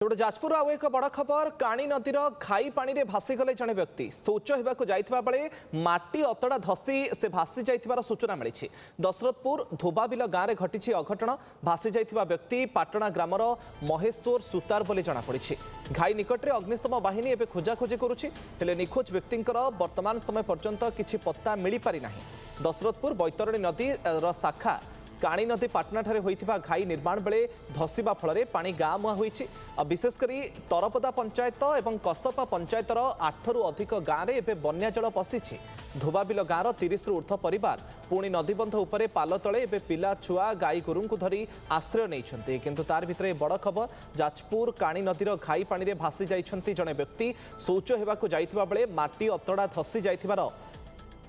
तेज जाजपुर आउ एक बड़ खबर काणी नदीर घाई पानी रे भासीगले जड़े व्यक्ति शौच होगा जाइथिबा बेले माटी अतड़ा धसी से भासी जाइथिबार सूचना मिली। दशरथपुर धोबाबिल गाँव में घटी अघटन भासी जाइथिबा व्यक्ति पाटणा ग्रामर महेश्वर सुतार बोली जनापड़ी। घाई निकट में अग्निशम बाहिनी एवं खोजाखोजी करुछि, हेले निखोज व्यक्तिंकर वर्तमान समय पर्यंत किछि पत्ता मिल पारि नाही। दशरथपुर बैतरणी नदी शाखा काणी नदी पाटना ठारे होइथिबा घाई निर्माण बेले धसीबा फल पानी गाँ मुहां होइछि। विशेषकर तरपदा पंचायत और कसपा पंचायतर 8 रु अधिक गाँव में एवं बन्या जल पशिछि। धोबाबिल गाँवर 30 रु ऊर्ध्व परिवार पुणी नदीबंध उपरे पाल तले एवं पिला छुआ गाई गोरु को धरी आश्रय नहीं, किंतु तार भितर बड़ खबर जाजपुर काणी नदीर घाई पानी रे भासी जाइछन्ति जड़े व्यक्ति शौच होगाकु जाइथिबा बेले माटी अतड़ा धसी जाइथिबार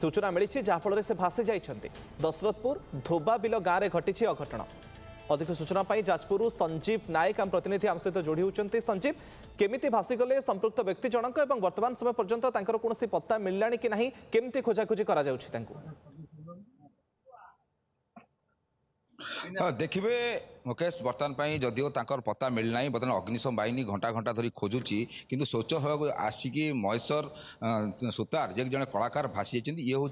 सूचना मिली, जहाँफल से भासी जाइछन्ति। दशरथपुर धोबाबिल गाँव में घटी अघटन। अधिक सूचना पाई जाजपुर संजीव नायक आम प्रतिनिधि आम सहित जोड़ी होती। संजीव, केमिति भासीगले संपृक्त व्यक्ति जनक और वर्तमान समय पर्यंत तांकर कोनोसी पत्ता मिललानी कि नहीं, केमिति खोजाखोजी करा जाउछि तांकु? देखिए मुकेश, बर्तमान जदिव तांकर पत्ता मिलना बर्तमान अग्निशम बाहिनी घंटा घंटा धरी खोजुची, किंतु शौच होगा आसिकी महेश्वर सुतार जे जड़े कलाकार भासी जाती। ये हूँ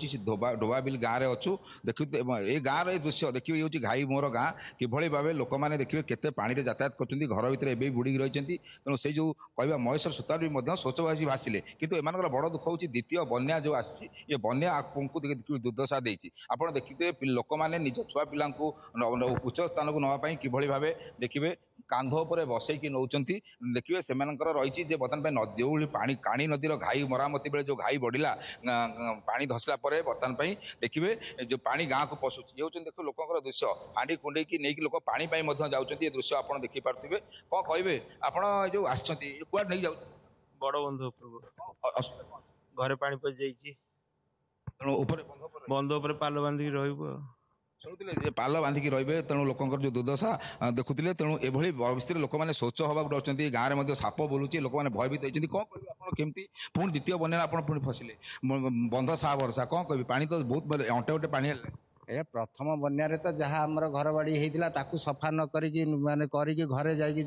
डोबाबिल गाँव में अच्छु। देखिए ये गाँव दृश्य देखिए, ये हूँ घाई मोर गाँ किभली भाव लोक मैंने देखिए केते पानी रे यातायात कर घर भितर एवं बुड़ी रही। तेणु से जो कह महेश्वर सुतार भी शौचवासी भासिले, किंतु एम बड़ दुख हूँ द्वितीय बन्या जो आसी ये बन्या को दुर्दशा देती। आप देखिए लोक मैंने निज छुआ पिला उच्च स्थान को नापी किभली भावे देखिए कांध पर बसैकी नौकरी। देखिए से रही बर्तमान जो पानी काणी नदीर घाई मरामती बेले जो घाई बढ़ला पानी धसला बर्तमान देखिए जो पानी गाँव को पशुची। ये हूँ देखो लोकर दृश्य हांडी कुंडे की नहीं लोक पानी जाऊँच। ये दृश्य आप देखिपे कौन कहे आप जो आसुआ नहीं जाऊ बड़ बंध घरे पानी पशि बंध उपर पाल बांधिक रही शुणुते पाल बांधिक रे। तेणु लोकर जो दुर्दशा देखुले, तेणु एभली परिस्थिति लोक मैंने शौच होगा डर गाँव में साप बोलूची, लोक मैंने भयभीत होती। कौन कह केमती पुणी द्वितीय बन्या आप फसिले बंध सा भरसा कौन कह पानी तो बहुत अंटे अंटे पानी ए प्रथम बन्या तो जहाँ आमर घर बाड़ी होता ताकू सफा न करी माने करी घरे जाकि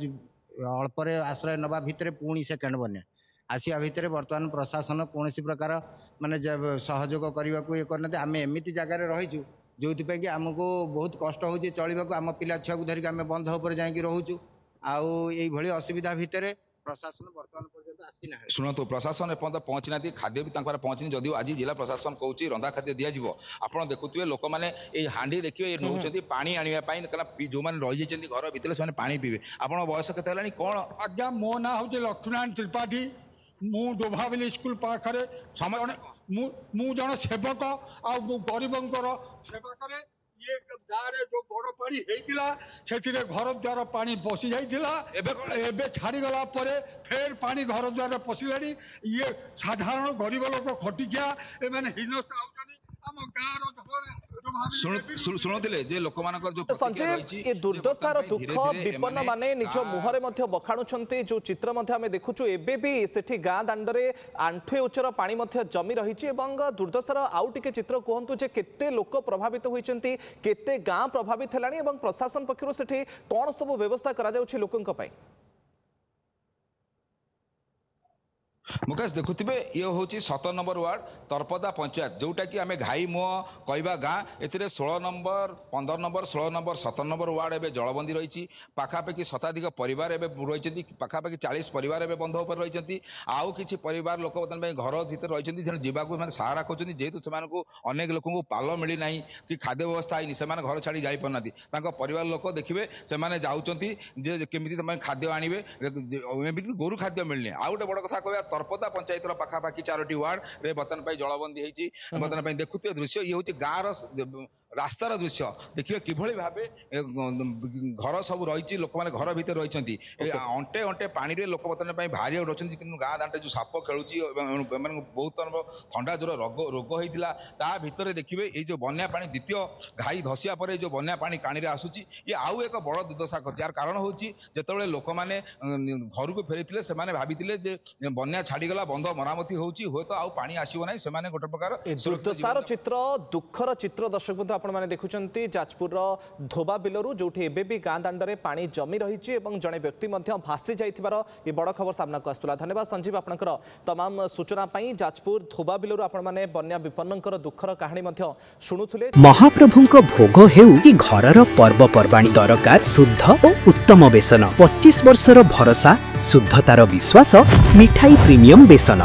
अल्परे आश्रय नवा भितर पुणी सेकेंड बन्या आसिया भितर बर्तमान प्रशासन कौन प्रकार माने सहयोग करने को ये करना। आम एमती जगार रहीचु जो कि आमको बहुत कष्ट हो चलने आम पिला छुआ को धरिक आम बंध उपर जाकि रोचु आई असुविधा भितर प्रशासन बर्तमान पर्यंत आसीना। शुणु प्रशासन एपर्यंत पहुँची ना, खाद्य भी पहुँचनी। जदिव आज जिला प्रशासन कौन रंधा खाद्य दिज्व आप देखुए लोक मैंने ये हांडी देखिए नौ पानी आने जो मैंने रही जाइए घर भितर से पानी पीबे। आप बयस के कौन? आज्ञा मो ना हूँ लक्ष्मीनारायण त्रिपाठी। मु डोभाबिल स्कूल पाखे समय मु जन सेवक आ गरीबंकर सेवा करे। ये गाँव जो बड़ पानी होता से घर द्वार पानी पशि जाइला एबे छाड़ीगला फेर पानी घर द्वार पशिला। ये साधारण गरीब लोक खटिकिया एमाने हिनस्ता होउछनी आम शुणुते लोक तो संजय, ये दुर्दशार दुख विपन्न माने निज मुहरे बखाणुंट जो चित्र आम देखुचु एबे भी सेठी गाँ दांडरे आंठुए उच्चर पानी जमी रही। दुर्दशार आउ टिके चित्र कहतु जे केते लोक प्रभावित होइचंती, केते गाँ प्रभावित हेलानी एवं प्रशासन पक्षरु सेठी कोन सब व्यवस्था करा जाउछि लोकंक पई? मुकेश देखुए ये हूँ 17 नंबर वार्ड तरपदा पंचायत जोटा कि आम घाई मुह कहवा गाँ ए 16 number 15 number 16 number 17 number ward एवं जलबंदी रही। पाखापाखि शताधिक परिवार एवं रही, पाखापाखि 40 परिवार एवं बंध उपर रही। आउ कि परिवार लोक बर्तमान घर भर रही जावाक सहारा कर जेहेतु से अनेक लोक पाल मिलना कि खाद्य व्यवस्था है से घर छाड़ी जापारना। परिवार लोक देखिए से जाऊँच केमी खाद्य आणवे एमती गोरु खाद्य मिलनी। आउ गोटे बड़ कथा कह तरपदा पंचायत पाखापाखि 4टी वार्ड रे बर्तमान जलबंदी होती। बर्तमान देखुए दृश्य ये हूँ गाँव रास्तार दृश्य देखिए किभली भावे घर सब रही लोक मैंने घर भितर रही अंटे अंटे पानी रे लोक बर्तमान भारी डर। कि गाँ दांटे जो साप खेलुची बहुत थंडा जोर रोग होता ता भितर देखिए ये जो बन्या पानी द्वितीय घाई धसिया पर जो बन्या पानी काणी आसूची ये आउ एक बड़ दुर्दशा कर। यार कारण हूँ जो लोक मैंने घर को फेरी से भाई बन्या छाड़ीगला बंध मरामती होती तो आउ पानी आसो ना से गोटे प्रकार दुर्दशार चित्र दुखर चित्र दर्शक आपण माने देखुचंती जाजपुर धोबा बिलरू जोठी एबे भी गाँ दांडरे पानी जमी रही और जड़े व्यक्ति भासी जाइथिबार ये बड़ खबर सामना को आसुला। धन्यवाद संजीव आपनकर तमाम सूचना पाई। जाजपुर धोबा बिलरू आपण माने बन्या विपन्नकर दुखर कहानी शुणुथुले। महाप्रभुଙ୍କ भोग हेउ कि घरर पर्वपर्वाणी दरकार शुद्ध और उत्तम बेसन 25 वर्षर भरोसा शुद्धतार विश्वास मिठाई प्रीमियम बेसन।